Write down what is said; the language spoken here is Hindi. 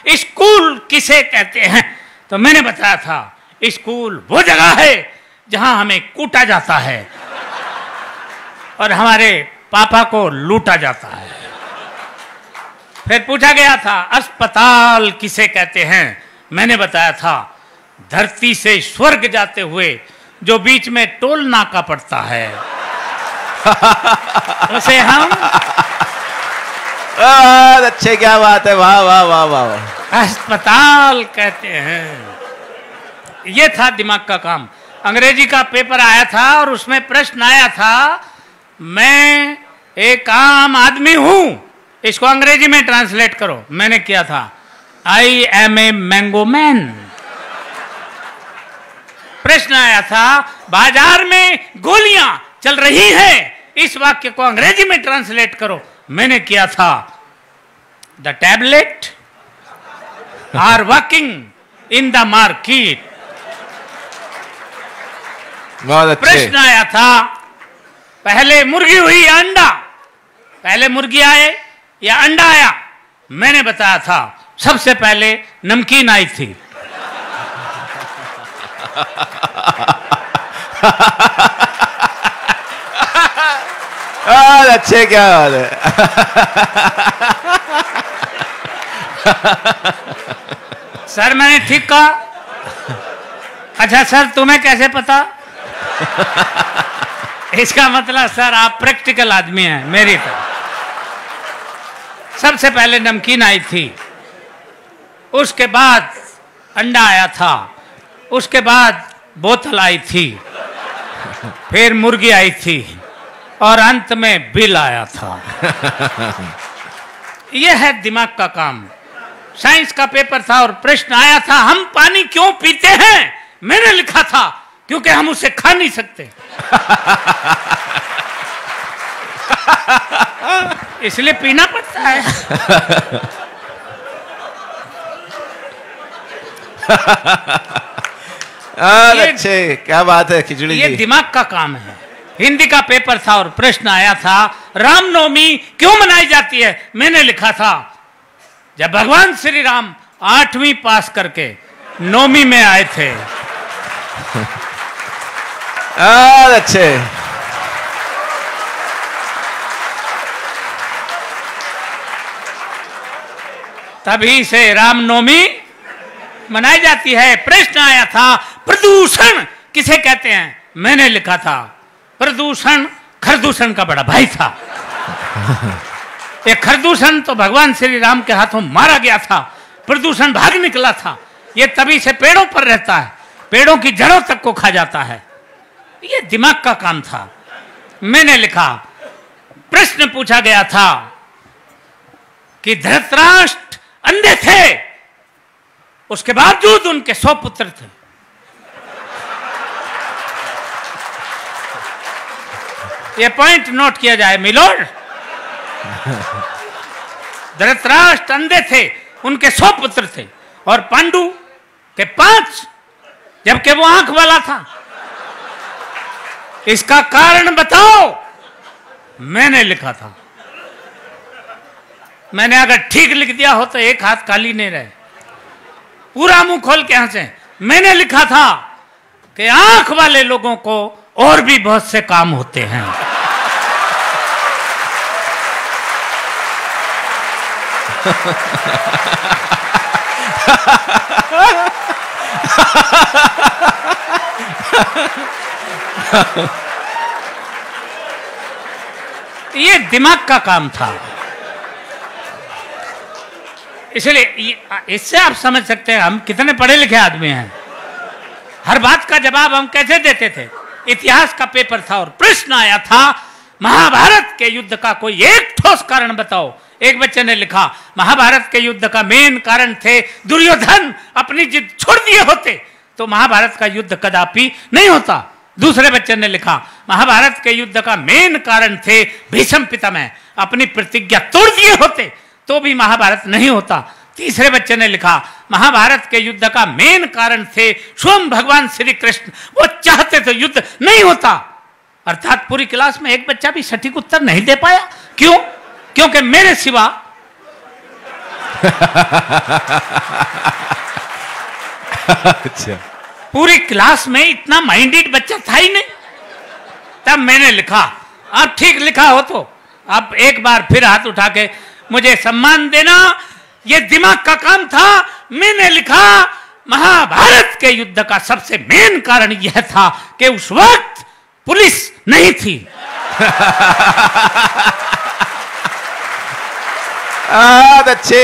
स्कूल किसे कहते हैं, तो मैंने बताया था स्कूल वो जगह है जहां हमें कूटा जाता है और हमारे पापा को लूटा जाता है। फिर पूछा गया था अस्पताल किसे कहते हैं, मैंने बताया था धरती से स्वर्ग जाते हुए जो बीच में टोल नाका पड़ता है उसे हम अच्छे, क्या बात है, वाह वाह वाह वाह, अस्पताल कहते हैं। ये था दिमाग का काम। अंग्रेजी का पेपर आया था और उसमें प्रश्न आया था मैं एक आम आदमी हूं, इसको अंग्रेजी में ट्रांसलेट करो। मैंने किया था I am a mango man. प्रश्न आया था बाजार में गोलियां चल रही हैं, इस वाक्य को अंग्रेजी में ट्रांसलेट करो। मैंने किया था the tablet are working in the market. प्रश्न आया था पहले मुर्गी हुई या अंडा, पहले मुर्गी आए या अंडा आया। मैंने बताया था सबसे पहले नमकीन आई थी। अच्छे, क्या बात है। सर मैंने ठीक कहा? अच्छा सर तुम्हें कैसे पता? इसका मतलब सर आप प्रैक्टिकल आदमी हैं मेरी तरह। सबसे पहले नमकीन आई थी, उसके बाद अंडा आया था, उसके बाद बोतल आई थी, फिर मुर्गी आई थी और अंत में बिल आया था। यह है दिमाग का काम। साइंस का पेपर था और प्रश्न आया था हम पानी क्यों पीते हैं। मैंने लिखा था क्योंकि हम उसे खा नहीं सकते इसलिए पीना पड़ता है। अच्छे, क्या बात है खिचड़ी। ये दिमाग का काम है। हिंदी का पेपर था और प्रश्न आया था रामनवमी क्यों मनाई जाती है। मैंने लिखा था जब भगवान श्री राम 8वीं पास करके 9वीं में आए थे। अच्छे, तभी से रामनवमी मनाई जाती है। प्रश्न आया था प्रदूषण किसे कहते हैं। मैंने लिखा था प्रदूषण खरदूषण का बड़ा भाई था। ये खरदूषण तो भगवान श्री राम के हाथों मारा गया था, प्रदूषण भाग निकला था। ये तभी से पेड़ों पर रहता है, पेड़ों की जड़ों तक को खा जाता है। ये दिमाग का काम था। मैंने लिखा प्रश्न पूछा गया था कि धृतराष्ट्र अंधे थे, उसके बावजूद उनके 100 पुत्र थे। ये पॉइंट नोट किया जाए मिलोड। धृतराष्ट्र अंधे थे, उनके 100 पुत्र थे और पांडु के 5, जबकि वो आंख वाला था। इसका कारण बताओ। मैंने लिखा था, मैंने अगर ठीक लिख दिया हो तो एक हाथ खाली नहीं रहे, पूरा मुंह खोल के हंसे। मैंने लिखा था कि आंख वाले लोगों को और भी बहुत से काम होते हैं। ये दिमाग का काम था। इसलिए इससे आप समझ सकते हैं हम कितने पढ़े लिखे आदमी हैं। हर बात का जवाब हम कैसे देते थे। इतिहास का पेपर था और प्रश्न आया था महाभारत के युद्ध का कोई एक ठोस कारण बताओ। एक बच्चे ने लिखा महाभारत के युद्ध का मेन कारण थे दुर्योधन अपनी जिद छोड़ दिए होते तो महाभारत का युद्ध कदापि नहीं होता। दूसरे बच्चे ने लिखा महाभारत के युद्ध का मेन कारण थे भीष्म पितामह अपनी प्रतिज्ञा तोड़ दिए होते तो भी महाभारत नहीं होता। तीसरे बच्चे ने लिखा महाभारत के युद्ध का मेन कारण थे स्वयं भगवान श्री कृष्ण, वो चाहते तो युद्ध नहीं होता। अर्थात पूरी क्लास में एक बच्चा भी सटीक उत्तर नहीं दे पाया। क्यों? क्योंकि मेरे सिवा अच्छा, पूरी क्लास में इतना माइंडेड बच्चा था ही नहीं। तब मैंने लिखा, अब ठीक लिखा हो तो अब एक बार फिर हाथ उठा के मुझे सम्मान देना, ये दिमाग का काम था। मैंने लिखा, महाभारत के युद्ध का सबसे मेन कारण यह था कि उस वक्त पुलिस नहीं थी। बहुत अच्छे।